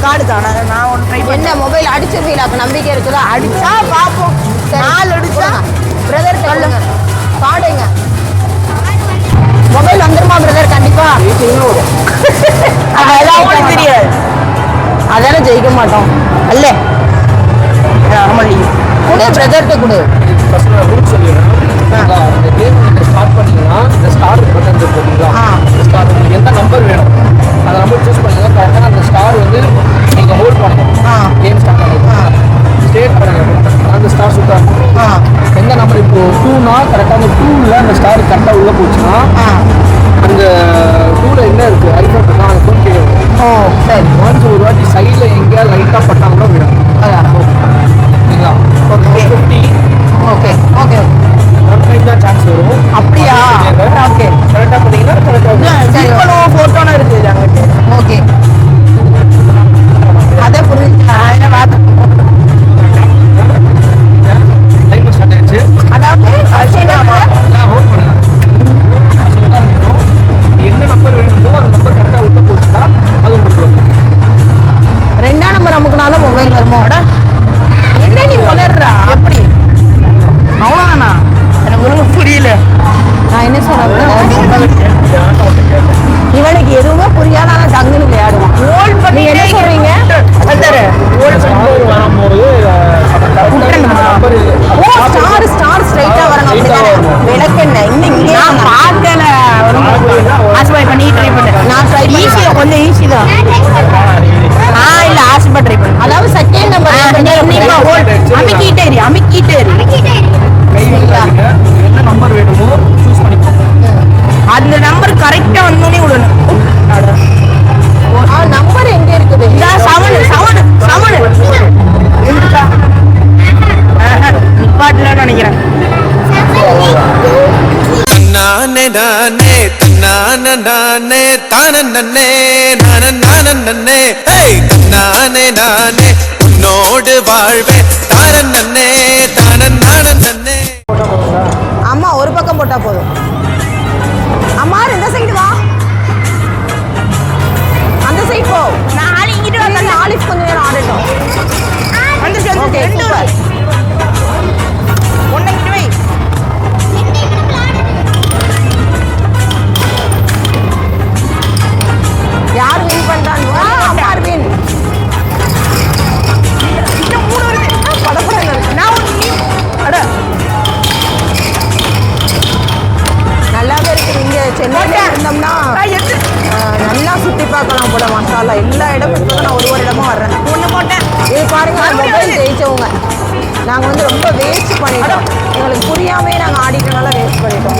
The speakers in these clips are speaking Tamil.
கார்டு தானே நான் ஒன்று ட்ரை என்ன மொபைல் அடிச்சிருக்கீங்களா? அப்போ நம்பிக்கை இருக்குதா? அடிச்சா பார்ப்போம். நாலு அடிச்சா பிரதர் சொல்லுங்க கார்டுங்க. மொபைல் வந்துருமா பிரதர்? கண்டிப்பா அதெல்லாம் தெரியாது. அதெல்லாம் ஜெயிக்க மாட்டோம் அல்ல. கொடு பிரதர்கிட்ட கொடு. ஃபர்ஸ்ட் நான் ரூட் சொல்லிடுறேன். இந்த கேம் நீங்கள் ஸ்டார்ட் பண்ணீங்கன்னா இந்த ஸ்டார் பட்டன் இருக்கு பார்த்தீங்களா? இந்த ஸ்டார் உங்களுக்கு எந்த நம்பர் வேணும் அந்த நம்பர் சூஸ் பண்ணிங்கன்னா கரெக்டாக அந்த ஸ்டார் வந்து நீங்கள் ஹோல்ட் பண்ணணும். கேம் ஸ்டார்ட் பண்ணணும். ஸ்டேட் பண்ணுங்க. அந்த ஸ்டார் சுத்தா எந்த நம்பர் இப்போ 2னா கரெக்டாக அந்த 2ல அந்த ஸ்டார் கரெக்டாக உள்ளே போச்சுன்னா அந்த 2ல என்ன இருக்குது ஐஃபோன் பண்ணா அந்த ஃபோன் கேட்கும். சரி. ஒன்ஸ் ஒரு வாட்டி சைடில் எங்கேயாவது லைட்டாக பட்டா கூட விடும். சரிங்களா? Okay 50 okay okay one time தான் சான்ஸ் வரும். அப்படியா? ஓகே கரெக்டாக பார்த்தீங்கன்னா கரெக்டாக ஃபோட்டோன்னு இருக்குது அங்கிட்டு. ஓகே அதை புரிஞ்சு டைம் ஸ்டார்ட் ஆயிடுச்சு. அதாவது ஹோல்ட் பண்ணுங்க. என்ன நம்பர் வேணுமோ அந்த நம்பர் கரெக்டாக உள்ள போச்சுன்னா அது உங்களுக்கு 2ஆம் நம்பர் அமுக்குனாலும் மொபைல் வருமோ? என்ன நீ வளர்றா? எப்படி? அவ்வளோதானா? எனக்கு ஒன்றும் புரியல. நான் என்ன சொல்றேன், இவனுக்கு எதுவுமே புரியாத ஆனா டங்குன்னு விளையாடுவான். நீ என்ன சொல்றீங்க? ஸ்டார் ஸ்ட்ரைட்டா வரணும் அப்படிதானே? விளக்கெண்ண இன்னைக்கு நான் பார்க்கல. ஆஸ்பா இப்போ நீ ட்ரை பண்ணு. நான் ட்ரை ஈஸி தான், கொஞ்சம் ஈஸி தான். இல்லை ஆஸ்பா ட்ரை பண்ணு. அதாவது செகண்ட் நம்பர் அமிக்கிட்டே கை வைக்காதீங்க. என்ன நம்பர் வேணுமோ சூஸ் பண்ணிக்கோங்க. அந்த நம்பர் கரெக்டா வந்தோடனே விடணும். நம்பர் எங்க இருக்குது? நிப்பாட்டலன்னு நினைக்கிறேன். நானே நானே நானே நானே தானே நானே நானே நானே நானே உன்னோடு வாழ்வே தானே நானே தானே நானே. அம்மா ஒரு பக்கம் போட்டா போதும். அம்மா இந்த சைடு வா, அந்த சைடு போ. நான் ஆளி இங்கிட்டு அந்த ஆலிஃப் கொஞ்சம் நேரம் ஆடட்டும். Okay super. ஒன்னு இங்கிட்டு வை. யார் வின் பண்றாங்க? அம்மா வின். இன்னும் 3 வருது. படப்படங்க. நான் அட நல்லாவே இருக்குது. இங்க சென்னையில இருந்தோம்னா நல்லா சுத்தி பார்க்கலாம் போல. மசாலா எல்லா இடமும் இப்போ நான் ஒரு இடமும் வர்றேன். ஒன்று போட்டேன். இது பாருங்க, மொபைல் ஜெயிச்சவங்க. நாங்கள் வந்து ரொம்ப வேஸ்ட் பண்ணிட்டோம். எங்களுக்கு புரியாமே நாங்கள் ஆடிட்டனால வேஸ்ட் பண்ணிட்டோம்.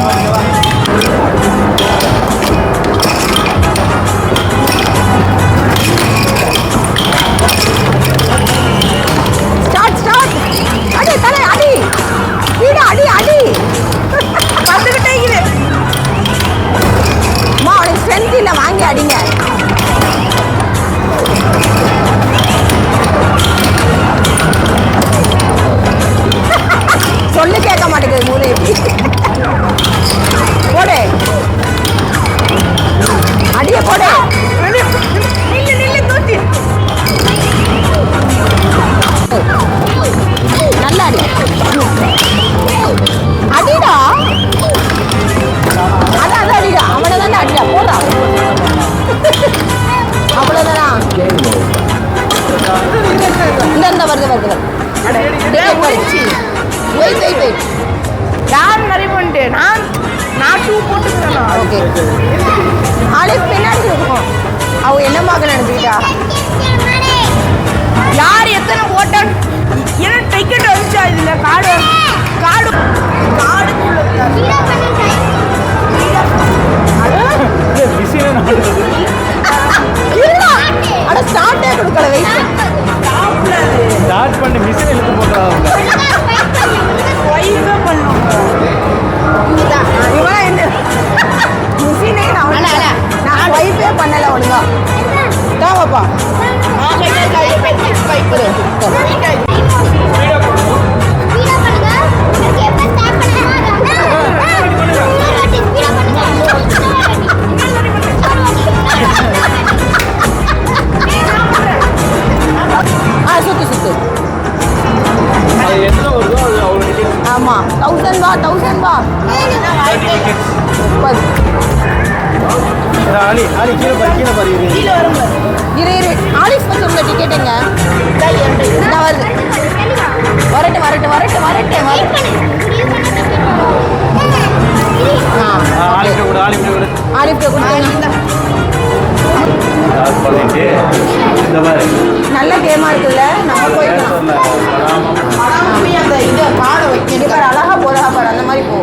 ஸ்டார்ட் அடி தலை அடி வீடு அடி அடி வந்துகிட்டே இது. அம்மா அவனுக்கு ஸ்ட்ரென்த் இல்லை, வாங்கி அடிங்க. சொல்லு கேட்க மாட்டேங்குது மூளை. போடு அடிய போடு. நில்லு தூத்தி. நல்லா அடி அடிடா. அதான் அடிடா. அவனை தானே அடிடா. போடா. அவ்வளோதானா? இந்த வருது. வெயிட். யார் நிறைய பண்ணிட்டு நான் 2 போட்டுக்கிறேன். ஓகே. ஆலிஃப் பின்னாடி இருக்கும். அவ என்னமாக நினைச்சுக்கிட்டா? யார் எத்தனை ஓட்டம் என்ன டிக்கெட் வந்துச்சா? இதுல காடு அட ஸ்டார்ட்டே கொடுக்கல. வெயிட் ஸ்டார்ட் பண்ணி மிஷின் இழுத்து போடுறாங்க. வைவே பண்ணும். இவன் என்ன மிஷினே நான் வைப்பே பண்ணல ஒழுங்கா. தாவப்பா 1000 வா 1000 வா 30. ஆளி ஆளி கீழே பாரு இரு ஆலிஸ் வச்சிருந்த டிக்கெட் எங்க நான் வருது வரட்டு ஆலிஃப்ட கூட ஆலிஃப்ட கொடுத்தீங்க நல்ல கேமா இருக்குல்ல நம்ம போய்க்கலாம் அழகா போதா பாரு அந்த மாதிரி போ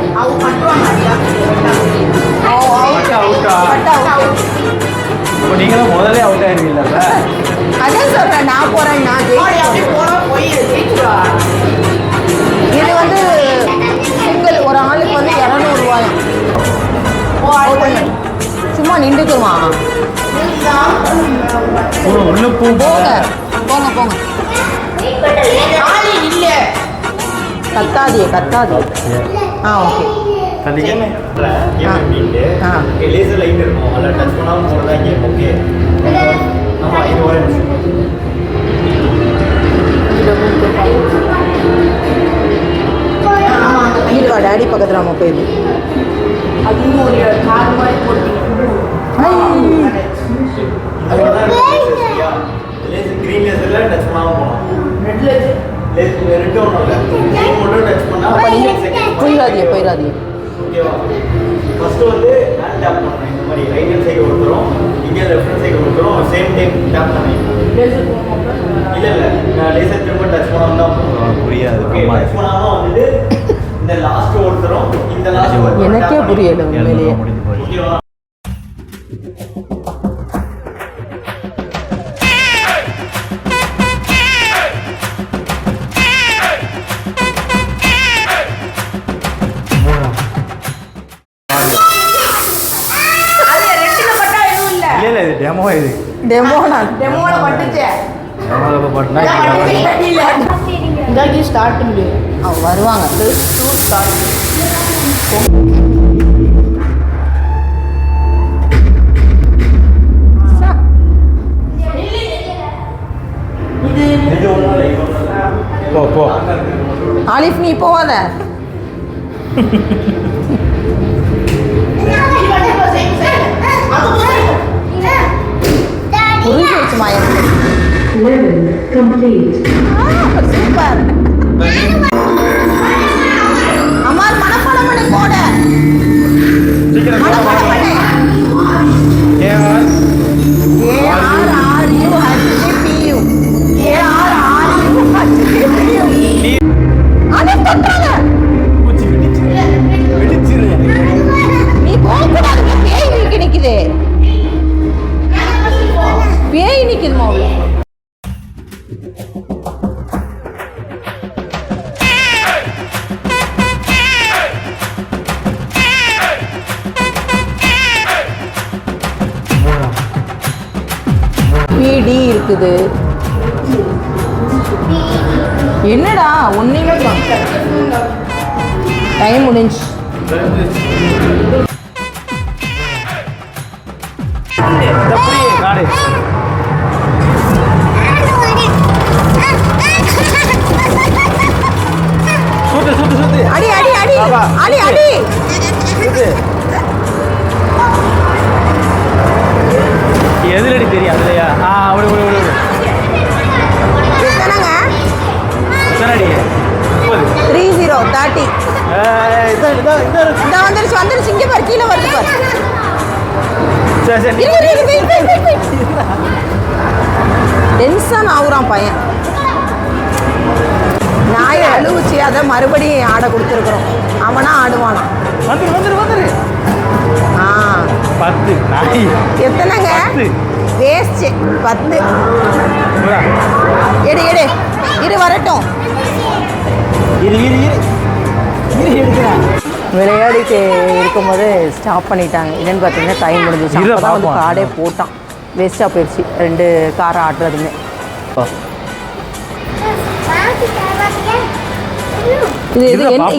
நீங்களும் முதல்ல அவுட் ஆயிருவீங்களா அதான் சொல்றேன் நான் போறேன் இது வந்து சிங்கிள் ஒரு ஆளுக்கு வந்து 200 ரூபாயும் சும்மா நின்றுக்குமா போங்க கத்தாது ஓகே லேசர் லைட் இருக்கும் அதில் டச் பண்ணாமல் போகிறதா கேம் ஓகே ஆமாம் இது ஒரு இருக்கா டேடி பக்கத்தில் நம்ம போயிரு க்ரீன் லேசரில் டச் பண்ணாமல் போகலாம் ரெண்டு ஒன்றும் இல்லை க்ரீன் மட்டும் டச் பண்ணால் போயிடாதீங்க ஓகேவா ஃபஸ்ட்டு வந்து நான் டேப் பண்ணுறேன் இந்த மாதிரி ரைட் ஹேண்ட் சைடு ஒருத்தரும் இங்கே லெஃப்ட் ஹேண்ட் சைடு ஒருத்தரும் சேம் டைம் டேப் பண்ணேன் இல்லை நான் லேசர் திரும்ப டச் பண்ணாமல் தான் புரியாது ஓகே டச் பண்ணாமல் வந்துட்டு இந்த லாஸ்ட் ஒருத்தரும் இந்த லாஸ்ட் எனக்கே புரியல உண்மையிலேயே ஓகேவா டெமோல பட்டுச்சே வருவாங்க போ ஆலிஃப் நீ போவாத புரிஞ்சு வச்சு மாயம் சூப்பர் அம்மா மனப்பாடம் பண்ணி போட மனப்பாடம் பண்ணி ARRUHPU அதை தொட்டாங்க நீ போகக்கூடாது பேய் நிக்குது பேய் நிக்குதுமா உள்ள பிடி இருக்குது என்னடா ஒன்னையுமே டைம் முடிஞ்சு அடி அடி அடி அடி அடி எதுலடி தெரியும் அதுலையா விடு விடு விடு எத்தனைங்க எத்தனடி 30 30 இந்த வந்துருச்சு இங்கே பாரு கீழே வருது பாரு டென்ஷன் ஆகுறான் பையன் நாயை அழுவுச்சு அதை மறுபடியும் ஆட கொடுத்துருக்குறோம் அவனா ஆடுவானா வந்துரு 10 நாய் எத்தனைங்க வேஸ்ட் 10 எடு இரு வரட்டும் விளையாடிட்டு இருக்கும்போது ஸ்டாப் பண்ணிட்டாங்க என்னன்னு பார்த்தீங்கன்னா டைம் முடிஞ்சிச்சு அப்போ தான் வந்து கார்டே போட்டான் வேஸ்ட்டாக போயிடுச்சு 2 காரை ஆட்டுறதுமே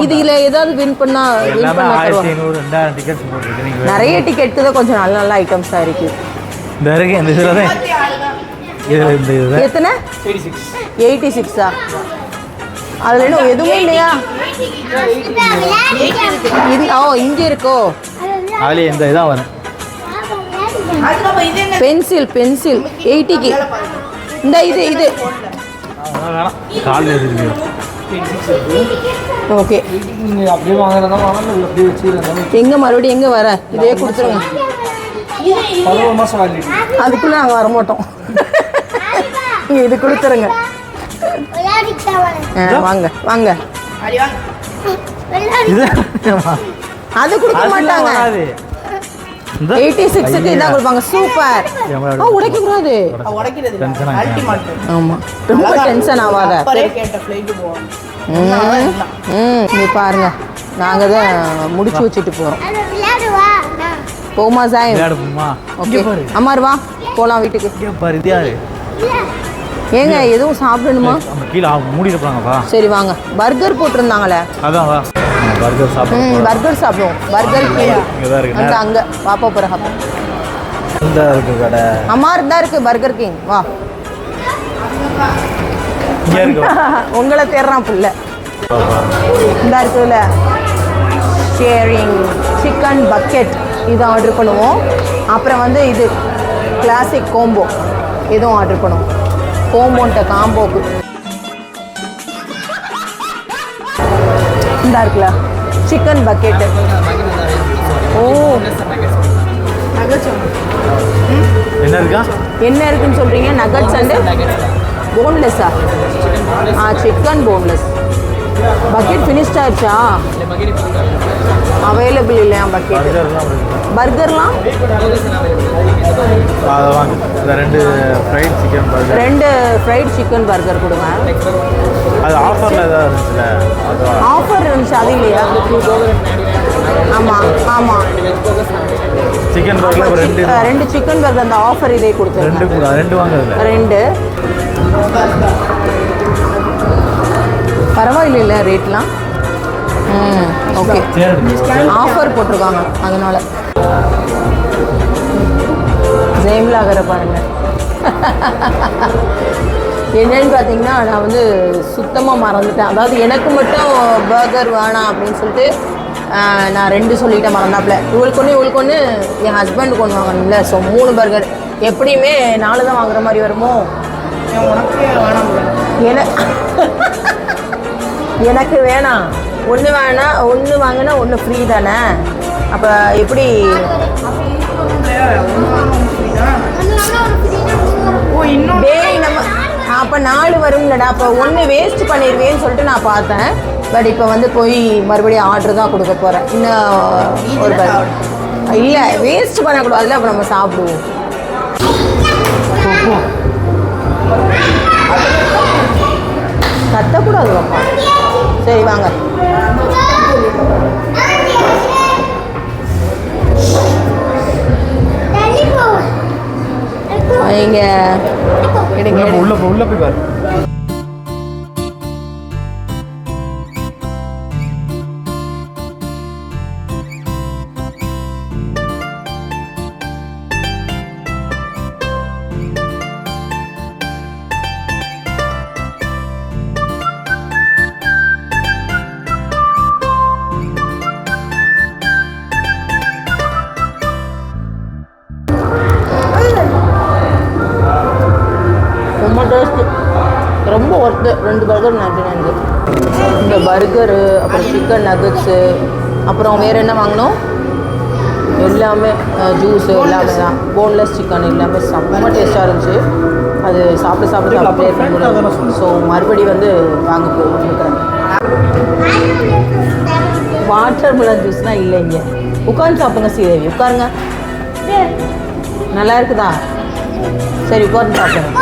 இதுல ஏதாவது வின் பண்ணா நிறைய டிக்கெட் தான் கொஞ்சம் நல்ல நல்ல ஐட்டம்ஸாக இருக்கு எத்தனை 86 அதில் இன்னும் எதுவுமே இல்லையா? இங்கே இருக்கோ? அதுலேயே இந்த இதாக வரும். பென்சில் 80க்கு. இந்த இது கால் எதிர்க்கு. ஓகே. நீங்கள் அப்படியே வாங்குறதா வாங்க, இல்லை அப்படியே வச்சுருந்தாலும் எங்கே மறுபடியும் எங்கே வர? இதே கொடுத்துருங்க. 11 மாதம் வாங்கிட்டு. அதுக்குள்ளே நாங்கள் வரமாட்டோம். நீங்கள் இது கொடுத்துருங்க. வாங்க வாங்க. இது அது கொடுக்க மாட்டாங்க. 86க்கு இதான் கொடுப்பாங்க. சூப்பர். உடைக்க கூடாது. ஆமாம், ரொம்ப டென்ஷன் ஆகாத. நீ பாருங்க, நாங்கள் தான் முடிச்சு வச்சுட்டு போகிறோம். போமா சாய். ஓகே அம்மாரு வா போகலாம் வீட்டுக்கு. ஏங்க எதுவும் சாப்பிடணுமா? கீழே மூடி இருப்பாங்கப்பா. சரி வாங்க. பர்கர் போட்டிருந்தாங்களே, அதான் வா பர்கர் சாப்பிடுவோம். பர்கர் சாப்பிடுவோம். பர்கர் இங்கே தான் இருக்கு. அந்த அங்கே பாப்பா போகிற ஹாப்பா இந்த இருக்கு கடை. அம்மா தான் இருக்கு. பர்கர் கிங் வா. இங்கே இருக்கு. உங்களை தேடுறான் புள்ள. இந்த இருக்குல்ல ஷேரிங் சிக்கன் பக்கெட், இதை ஆர்டர் பண்ணுவோம். அப்புறம் வந்து இது கிளாசிக் கோம்போ, இதுவும் ஆர்டர் பண்ணுவோம். கோம்போன்ட்ட காம்போக்கு இந்த இருக்குல்ல சிக்கன் பக்கெட்டு. ஓ என்ன இருக்கா? என்ன இருக்குன்னு சொல்கிறீங்க? நகட்ஸ் அண்டு போன்லெஸ்ஸா? Chicken boneless. பக்கெட் ஃபினிஷ்ட் ஆயிடுச்சா? அவைலபிள் இல்லையா பக்கெட்? பர்கர்லாம் அதை வாங்க. இந்த 2 fried chicken burger. 2 fried chicken burger கொடுங்க. அது ஆஃபரில் ஏதாவது இருந்துச்சுல? அது ஆஃபர் இருந்துச்சு, அது இல்லையா? ஆமாம் ஆமாம். சிக்கன் பர்கர் 2 சிக்கன் பர்கர் அந்த ஆஃபர் இதே கொடுத்துருங்க. 2 கூட 2 வாங்குறதுல 2 பரவாயில்ல ரேட்லாம். ஓகே. ஆஃபர் போட்டிருக்காங்க அதனால. ஜெயம்லாகரை பாருங்க. என்னன்னு பார்த்தீங்கன்னா, நான் வந்து சுத்தமாக மறந்துட்டேன். அதாவது எனக்கு மட்டும் பர்கர் வேணாம் அப்படின்னு சொல்லிட்டு நான் 2 சொல்லிட்டேன், மறந்தாப்புல. இவளுக்கு ஒன்று என் ஹஸ்பண்டுக்கு ஒன்று வாங்கணும்ல. So 3 burger. எப்படியுமே 4 தான் வாங்குற மாதிரி வருமோ? எனக்கு வேணாம். ஒன்று வேணாம், ஒன்று வாங்கினா ஒன்று ஃப்ரீ தானே. அப்போ எப்படி? டேய் நம்ம அப்போ 4 வரும்லடா. அப்போ 1 வேஸ்ட் பண்ணிடுவேன்னு சொல்லிட்டு நான் பார்த்தேன். பட் இப்போ வந்து போய் மறுபடியும் ஆர்டர் தான் கொடுக்க போகிறேன். இன்னும் ஒரு பர்கர் இல்லை, வேஸ்ட் பண்ணக்கூடாதுல. அப்போ நம்ம சாப்பிடுவோம். கத்தக்கூடாது பாப்பா. சரி வாங்க. இங்கே உள்ள போய் பாரு. ரொம்ப டேஸ்ட்டு, ரொம்ப ஒர்த்து. 2 பர்கர் 99. இந்த பர்கரு, அப்புறம் சிக்கன் நகட்ஸு, அப்புறம் வேறு என்ன வாங்கினோம்? எல்லாமே ஜூஸு எல்லாமே தான். போன்லெஸ் சிக்கன் எல்லாமே செம்ம டேஸ்ட்டாக இருந்துச்சு. அது சாப்பிட்டு ஸோ மறுபடி வந்து வாங்க போகிறேன். வாட்டர் மிலன் ஜூஸ்லாம் இல்லை இங்கே. உட்காந்து சாப்பிடுங்க ஸ்ரீதேவி, உட்காருங்க. நல்லா இருக்குதா? சரி உட்காந்து சாப்பிடுங்க.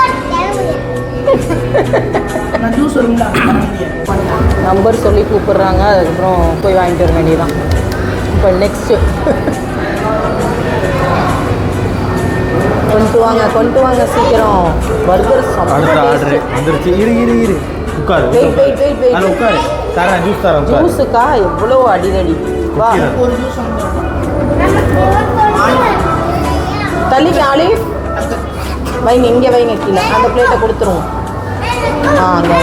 நம்பர் சொல்லி கூப்பிடுறாங்க. அதுக்கப்புறம் போய் வாங்கிட்டு வர வேண்டியதான். இப்போ நெக்ஸ்ட்டு கொண்டு வாங்க சீக்கிரம். பர்கர் அடுத்த ஆர்டர் வந்துருச்சு. இரு உட்காரு. வெயிட் உட்காரு. தரேன் ஜூஸ் தரேன். ஜூஸுக்கா எவ்வளோ அடிதடி. வா தள்ளிக்கு ஆலிவ் வைங்க, இங்கே வைங்க, கீழே அந்த பிளேட்டை கொடுத்துருவோம். அங்கே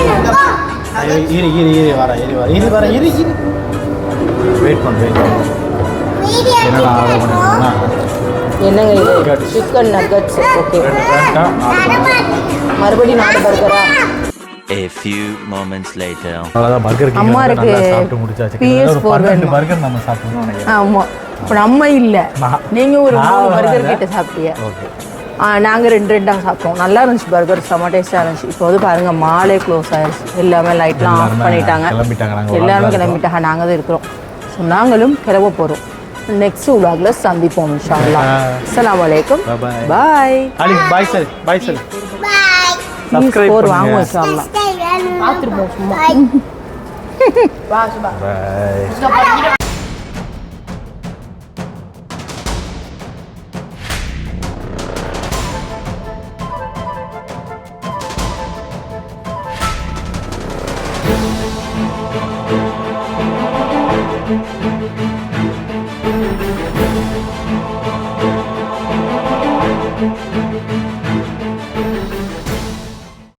வெயிட் பண்ணுறேன். என்னடா ஆர்டர் பண்ணிருக்கோம்னா என்னங்க இது சிக்கன் நக்கட்ஸ். ஓகே, மறுபடியும் 4 பர்கரா? A few moments later. அவ்வளோதான் பர்கர் அம்மா இருக்கு. சாப்பிட்டு முடிச்சாச்சு. PS4 12 பர்கர் நம்ம சாப்பிட்டோம்னு நினைக்கிறேன். ஆமாம், இப்போ நம்ம இல்லை, நீங்கள் ஒரு 3 பர்கர் கிட்ட சாப்பிட்டீங்க. ஓகே, நாங்கள் 2 சாப்பிட்டோம். நல்லா இருந்துச்சு பர்கர், செம்ம டேஸ்ட்டாக இருந்துச்சு. இப்போ வந்து பாருங்கள் மாலே க்ளோஸ் ஆயிடுச்சு, எல்லாமே லைட்லாம் ஆஃப் பண்ணிட்டாங்க, எல்லாருமே கிளம்பிட்டாங்க. நாங்கள் தான் இருக்கிறோம். ஸோ நாங்களும் கிளம்ப போகிறோம். நெக்ஸ்ட் விலாகில் சந்திப்போம் இன்ஷா அல்லாஹ். அஸ்ஸலாமு அலைக்கும், பாய். அலி bye sir, bye sir. Subscribe வாங்குவோம் இன்ஷா அல்லாஹ். பார்த்துருப்போம் சும்மா. பாய். Thank you.